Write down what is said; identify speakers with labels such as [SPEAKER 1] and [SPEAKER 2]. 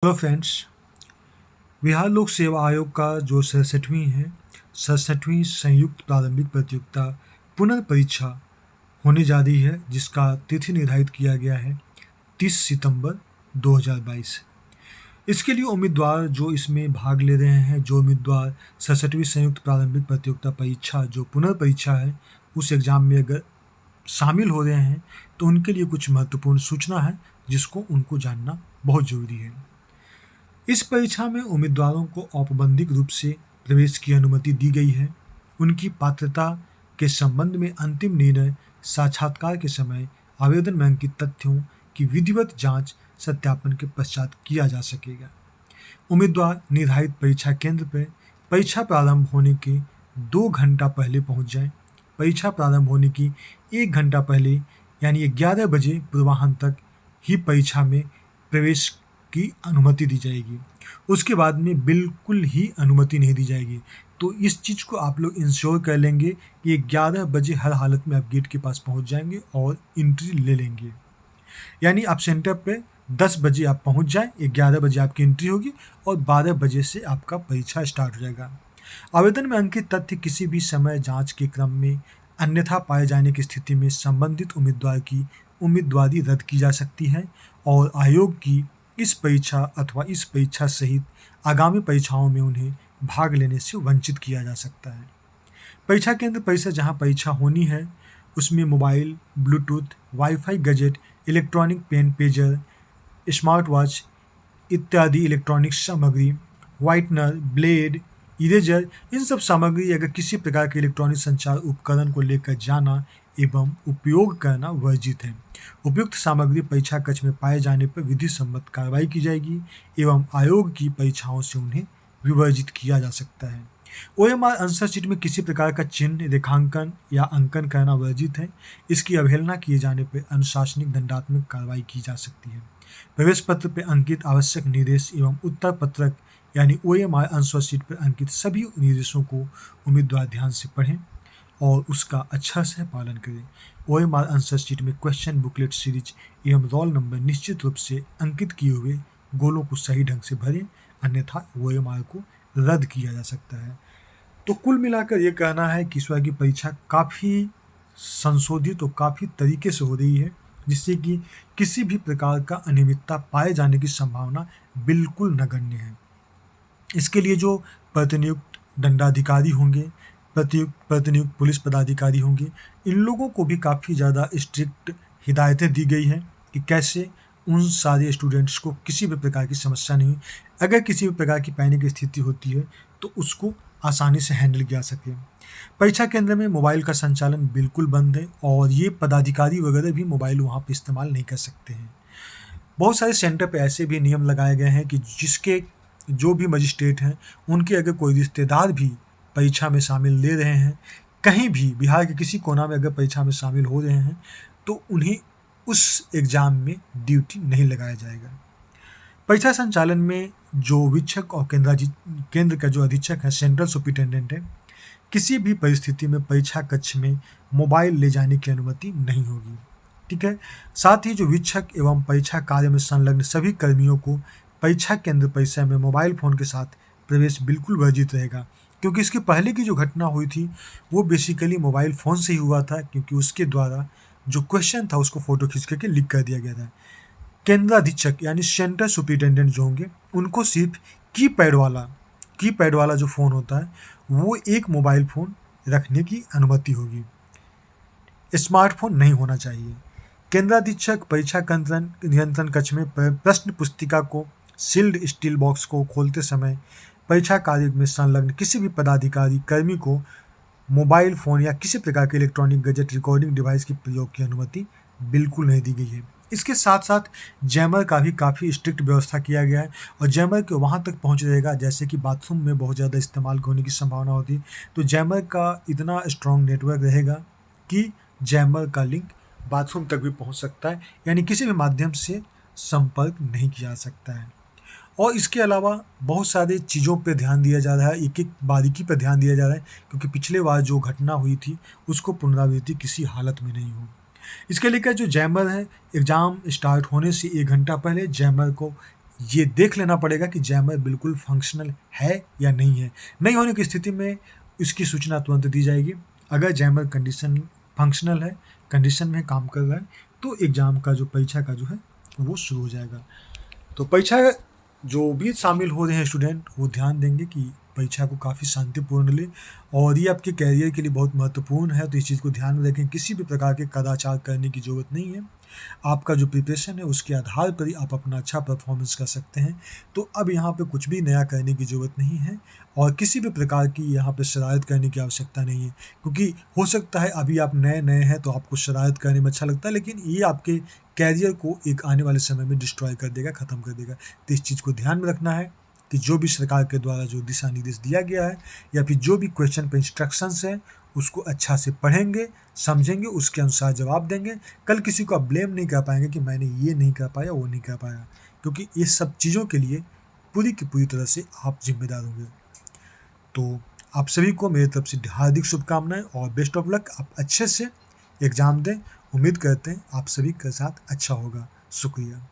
[SPEAKER 1] Hello friends. Bihar लोक सेवा आयोग का जो 67वीं संयुक्त प्रारंभिक प्रतियोगिता पुनर्परीक्षा होने जा रही है, जिसका तिथि निर्धारित किया गया है 30 सितंबर 2022। इसके लिए उम्मीदवार जो इसमें भाग ले रहे हैं, जो उम्मीदवार 67वीं संयुक्त प्रारंभिक प्रतियोगिता परीक्षा जो पुनर्परीक्षा है उस एग्ज़ाम में अगर शामिल हो रहे हैं, तो उनके लिए कुछ महत्वपूर्ण सूचना है जिसको उनको जानना बहुत ज़रूरी है। इस परीक्षा में उम्मीदवारों को औपबंधिक रूप से प्रवेश की अनुमति दी गई है। उनकी पात्रता के संबंध में अंतिम निर्णय साक्षात्कार के समय आवेदन में अंकित तथ्यों की विधिवत जांच सत्यापन के पश्चात किया जा सकेगा। उम्मीदवार निर्धारित परीक्षा केंद्र पर परीक्षा प्रारंभ होने के 2 घंटा पहले पहुंच जाएं। परीक्षा प्रारंभ होने की 1 घंटा पहले यानी 11 बजे पूर्वाह्न तक ही परीक्षा में प्रवेश की अनुमति दी जाएगी। उसके बाद में बिल्कुल ही अनुमति नहीं दी जाएगी। तो इस चीज़ को आप लोग इंश्योर कर लेंगे कि 11 बजे हर हालत में आप गेट के पास पहुंच जाएंगे और एंट्री ले लेंगे। यानी आप सेंटर पे 10 बजे आप पहुंच जाएं, 11 बजे आपकी एंट्री होगी और 12 बजे से आपका परीक्षा स्टार्ट हो जाएगा। आवेदन में अंकित तथ्य किसी भी समय जाँच के क्रम में अन्यथा पाए जाने की स्थिति में संबंधित उम्मीदवार की उम्मीदवारी रद्द की जा सकती है और आयोग की इस परीक्षा अथवा इस परीक्षा सहित आगामी परीक्षाओं में उन्हें भाग लेने से वंचित किया जा सकता है। परीक्षा केंद्र परिसर जहां परीक्षा होनी है उसमें mobile, Bluetooth, wifi gadget, electronic pen, pager, smart watch इत्यादि इलेक्ट्रॉनिक सामग्री, व्हाइटनर, ब्लेड, इरेजर, इन सब सामग्री अगर किसी प्रकार के इलेक्ट्रॉनिक संचार उपकरण को लेकर जाना एवं उपयोग करना वर्जित है। उपयुक्त सामग्री परीक्षा कक्ष में पाए जाने पर विधि सम्मत कार्रवाई की जाएगी एवं आयोग की परीक्षाओं से उन्हें विवर्जित किया जा सकता है। ओएमआर आंसर शीट में किसी प्रकार का चिन्ह, रेखांकन या अंकन करना वर्जित है। इसकी अवहेलना किए जाने पर अनुशासनिक दंडात्मक कार्रवाई की जा सकती है। प्रवेश पत्र पर अंकित आवश्यक निर्देश एवं उत्तर पत्रक यानी ओएमआर आंसर शीट पर अंकित सभी निर्देशों को उम्मीदवार ध्यान से पढ़ें और उसका अच्छा से पालन करें। ओएमआर आंसर शीट में क्वेश्चन बुकलेट सीरीज एवं रोल नंबर निश्चित रूप से अंकित किए हुए गोलों को सही ढंग से भरें, अन्यथा ओएमआर को रद्द किया जा सकता है। तो कुल मिलाकर ये कहना है कि इस बार की परीक्षा काफ़ी संशोधित और काफ़ी तरीके से हो रही है, जिससे कि किसी भी प्रकार का अनियमितता पाए जाने की संभावना बिल्कुल नगण्य है। इसके लिए जो प्रतिनियुक्त दंडाधिकारी होंगे, प्रतिनियुक्त पुलिस पदाधिकारी होंगे, इन लोगों को भी काफ़ी ज़्यादा स्ट्रिक्ट हिदायतें दी गई हैं कि कैसे उन सारे स्टूडेंट्स को किसी भी प्रकार की समस्या नहीं, अगर किसी भी प्रकार की पैनिक स्थिति होती है तो उसको आसानी से हैंडल किया सके। परीक्षा केंद्र में मोबाइल का संचालन बिल्कुल बंद है और ये पदाधिकारी वगैरह भी मोबाइल वहाँ पर इस्तेमाल नहीं कर सकते हैं। बहुत सारे सेंटर पे ऐसे भी नियम लगाए गए हैं कि जिसके जो भी मजिस्ट्रेट हैं उनके अगर कोई रिश्तेदार भी परीक्षा में शामिल ले रहे हैं, कहीं भी बिहार के किसी कोना में अगर परीक्षा में शामिल हो रहे हैं, तो उन्हें उस एग्ज़ाम में ड्यूटी नहीं लगाया जाएगा। परीक्षा संचालन में जो वीक्षक और केंद्र का जो अधीक्षक है, सेंट्रल सुपरिटेंडेंट है, किसी भी परिस्थिति में परीक्षा कक्ष में मोबाइल ले जाने की अनुमति नहीं होगी। ठीक है। साथ ही जो वीक्षक एवं परीक्षा कार्य में संलग्न सभी कर्मियों को परीक्षा केंद्र परिसर में मोबाइल फ़ोन के साथ प्रवेश बिल्कुल वर्जित रहेगा, क्योंकि इसके पहले की जो घटना हुई थी वो बेसिकली मोबाइल फ़ोन से ही हुआ था, क्योंकि उसके द्वारा जो क्वेश्चन था उसको फ़ोटो खींच करके लिख कर दिया गया था। केंद्र अधीक्षक यानी सेंट्रल सुपरिटेंडेंट जो होंगे उनको सिर्फ कीपैड वाला जो फ़ोन होता है वो एक मोबाइल फ़ोन रखने की अनुमति होगी, स्मार्टफोन नहीं होना चाहिए। केंद्राधीक्षक परीक्षा नियंत्रण कक्ष में प्रश्न पुस्तिका को सील्ड स्टील बॉक्स को खोलते समय परीक्षा कार्य में संलग्न किसी भी पदाधिकारी कर्मी को मोबाइल फ़ोन या किसी प्रकार के इलेक्ट्रॉनिक गैजेट रिकॉर्डिंग डिवाइस के प्रयोग की अनुमति बिल्कुल नहीं दी गई है। इसके साथ साथ जैमर का भी काफ़ी स्ट्रिक्ट व्यवस्था किया गया है और जैमर के वहाँ तक पहुँच रहेगा जैसे कि बाथरूम में बहुत ज़्यादा इस्तेमाल होने की संभावना होती है, तो जैमर का इतना स्ट्रॉन्ग नेटवर्क रहेगा कि जैमर का लिंक बाथरूम तक भी पहुंच सकता है, यानी किसी भी माध्यम से संपर्क नहीं किया जा सकता है। और इसके अलावा बहुत सारे चीज़ों पे ध्यान दिया जा रहा है, एक एक बारीकी पर ध्यान दिया जा रहा है, क्योंकि पिछले बार जो घटना हुई थी उसको पुनरावृत्ति किसी हालत में नहीं हो। इसके लेकर जो जैमर है, एग्ज़ाम स्टार्ट होने से 1 घंटा पहले जैमर को ये देख लेना पड़ेगा कि जैमर बिल्कुल फंक्शनल है या नहीं है। नहीं होने की स्थिति में इसकी सूचना तुरंत दी जाएगी। अगर जैमर कंडीशन फंक्शनल है, कंडीशन में काम कर रहा है, तो एग्ज़ाम का जो परीक्षा का जो है वो शुरू हो जाएगा। तो परीक्षा जो भी शामिल हो रहे हैं स्टूडेंट, वो ध्यान देंगे कि परीक्षा को काफ़ी शांतिपूर्ण ले, और ये आपके कैरियर के लिए बहुत महत्वपूर्ण है, तो इस चीज़ को ध्यान में रखें। किसी भी प्रकार के कदाचार करने की ज़रूरत नहीं है। आपका जो प्रिपरेशन है उसके आधार पर ही आप अपना अच्छा परफॉर्मेंस कर सकते हैं। तो अब यहाँ पे कुछ भी नया करने की ज़रूरत नहीं है, और किसी भी प्रकार की यहाँ पे शरारत करने की आवश्यकता नहीं है, क्योंकि हो सकता है अभी आप नए हैं तो आपको शरारत करने में अच्छा लगता है, लेकिन ये आपके कैरियर को एक आने वाले समय में डिस्ट्रॉय कर देगा, ख़त्म कर देगा। तो इस चीज़ को ध्यान में रखना है कि जो भी सरकार के द्वारा जो दिशा निर्देश दिया गया है, या फिर जो भी क्वेश्चन पे इंस्ट्रक्शंस हैं, उसको अच्छा से पढ़ेंगे, समझेंगे, उसके अनुसार जवाब देंगे। कल किसी को आप ब्लेम नहीं कर पाएंगे कि मैंने ये नहीं कर पाया, वो नहीं कर पाया, क्योंकि ये सब चीज़ों के लिए पूरी की पूरी तरह से आप जिम्मेदार होंगे। तो आप सभी को मेरी तरफ से हार्दिक शुभकामनाएं और बेस्ट ऑफ लक। आप अच्छे से एग्ज़ाम दें, उम्मीद करते हैं आप सभी के साथ अच्छा होगा। शुक्रिया।